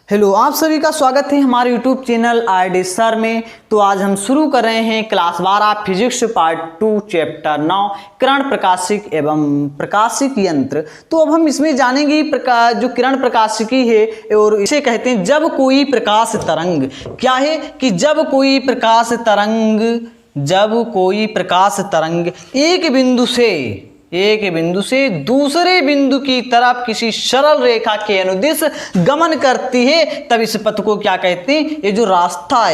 Hello, आप सभी का स्वागत है हमारे यूट्यूब चैनल आरडी सर में। तो आज हम शुरू कर रहे हैं क्लास 12 फिजिक्स पार्ट 2 चैप्टर 9 किरण प्रकाशिक एवं प्रकाशिक यंत्र। तो अब हम इसमें जानेंगे जो किरण प्रकाशिकी है और इसे कहते हैं जब कोई प्रकाश तरंग। क्या है कि जब कोई प्रकाश तरंग एक बिंदु से दूसरे बिंदु की तरफ किसी सरल रेखा के अनुदिश गमन करती है, तब इस पथ को क्या कहते हैं? ये जो रास्ता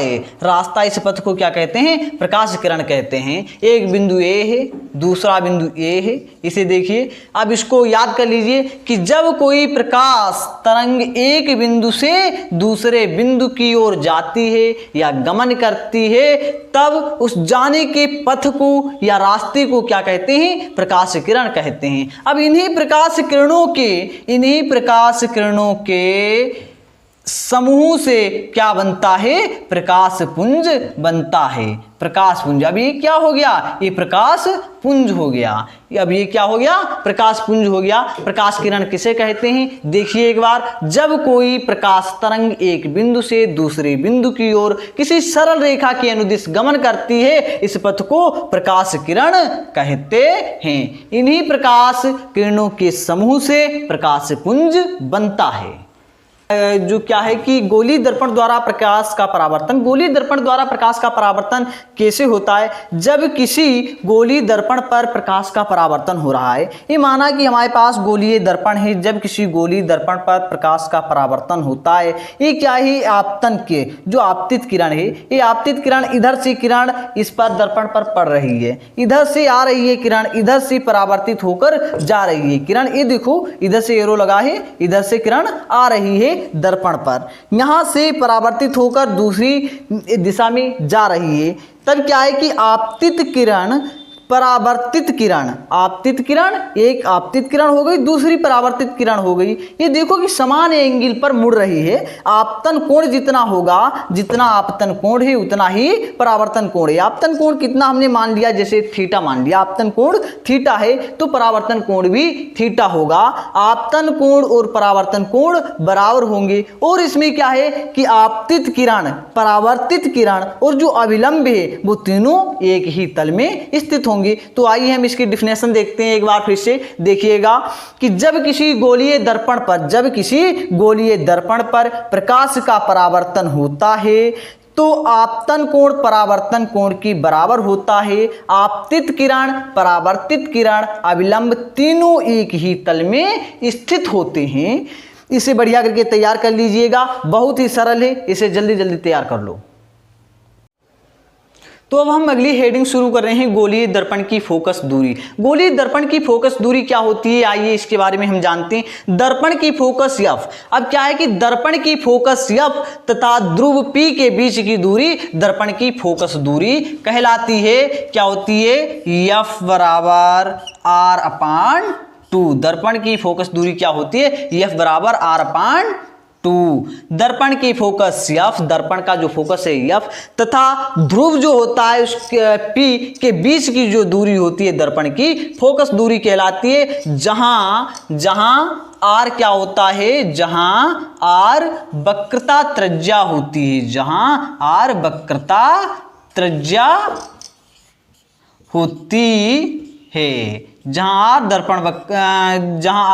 इस पथ को क्या कहते हैं? प्रकाश किरण कहते हैं। एक बिंदु ए है, दूसरा बिंदु ए है। इसे देखिए, अब इसको याद कर लीजिए कि जब कोई प्रकाश तरंग एक बिंदु से दूसरे बिंदु की ओर जाती है या गमन करती है, तब उस जाने के पथ को या रास्ते को क्या कहते हैं? प्रकाश किरण कहते हैं। अब इन्हीं प्रकाश किरणों के समूह से क्या बनता है? प्रकाश पुंज बनता है। प्रकाश पुंज। अब ये क्या हो गया? ये प्रकाश पुंज हो गया। अब ये क्या हो गया? प्रकाश पुंज हो गया। प्रकाश किरण किसे कहते हैं? देखिए एक बार, जब कोई प्रकाश तरंग एक बिंदु से दूसरे बिंदु की ओर किसी सरल रेखा के अनुदिश गमन करती है, इस पथ को प्रकाश किरण कहते हैं। इन्हीं प्रकाश किरणों के समूह से प्रकाश पुंज बनता है। जो क्या है कि गोलीय दर्पण द्वारा प्रकाश का परावर्तन कैसे होता है? जब किसी गोलीय दर्पण पर प्रकाश का परावर्तन हो रहा है, ये माना कि हमारे पास गोलीय दर्पण है। जब किसी गोलीय दर्पण पर प्रकाश का परावर्तन होता है, ये क्या है? आपतन के जो आपतित किरण है, ये आपतित किरण इधर से किरण इस पर दर्पण पर पड़ रही है, इधर से आ रही है किरण, इधर से परावर्तित होकर जा रही है किरण। ये देखो, इधर से एरो लगा है, इधर से किरण आ रही है दर्पण पर, यहां से परावर्तित होकर दूसरी दिशा में जा रही है। तब क्या है कि आपतित किरण परावर्तित किरण, एक आपतित किरण हो गई, दूसरी परावर्तित किरण हो गई। ये देखो कि समान एंगल पर मुड़ रही है। आपतन कोण जितना होगा, जितना आपतन कोण है उतना ही परावर्तन कोण है। आपतन कोण कितना हमने मान लिया? जैसे थीटा मान लिया। आपतन कोण थीटा है तो परावर्तन कोण भी थीटा होगा। आपतन कोण और परावर्तन कोण बराबर होंगे। और इसमें क्या है कि आपतित किरण, परावर्तित किरण और जो अभिलंब है वो तीनों एक ही तल में स्थित होंगे। तो आइए हम इसकी डिफिनेशन देखते हैं एक बार फिर से। देखिएगा कि जब किसी गोलीय दर्पण पर प्रकाश का परावर्तन होता है तो आपतन कोण परावर्तन कोण की बराबर होता है। आपतित किरण, परावर्तित किरण, अभिलंब तीनों एक ही तल में स्थित होते हैं। इसे बढ़िया करके तैयार कर लीजिएगा, बहुत ही सरल है, इसे जल्दी जल्दी तैयार कर लो। तो अब हम अगली हेडिंग शुरू कर रहे हैं, गोलीय दर्पण की फोकस दूरी। गोलीय दर्पण की फोकस दूरी क्या होती है? आइए इसके बारे में हम जानते हैं। दर्पण की फोकस F। अब क्या है कि दर्पण की फोकस F तथा ध्रुव P के बीच की दूरी दर्पण की फोकस दूरी कहलाती है। क्या होती है? F बराबर R/2। दर्पण की फोकस दूरी क्या होती है? F बराबर R/2। दर्पण की फोकस F, दर्पण का जो फोकस है F, तथा ध्रुव जो होता है उस P के बीच की जो दूरी होती है दर्पण की फोकस दूरी कहलाती है। जहां R क्या होता है? जहां R वक्रता त्रिज्या होती है, जहां R वक्रता त्रिज्या होती है, जहां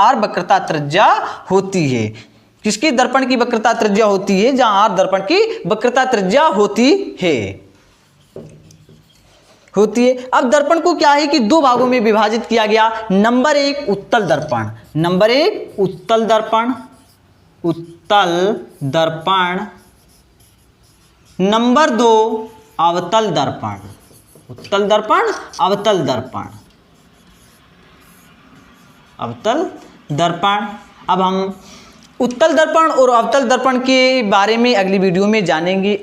R वक्रता त्रिज्या होती है। किसकी? दर्पण की वक्रता त्रिज्या होती है, जहां R दर्पण की वक्रता त्रिज्या होती है। अब दर्पण को क्या है कि दो भागों में विभाजित किया गया। नंबर 1 उत्तल दर्पण, नंबर 2 अवतल दर्पण। अब हम उत्तल दर्पण और अवतल दर्पण के बारे में अगली वीडियो में जानेंगे।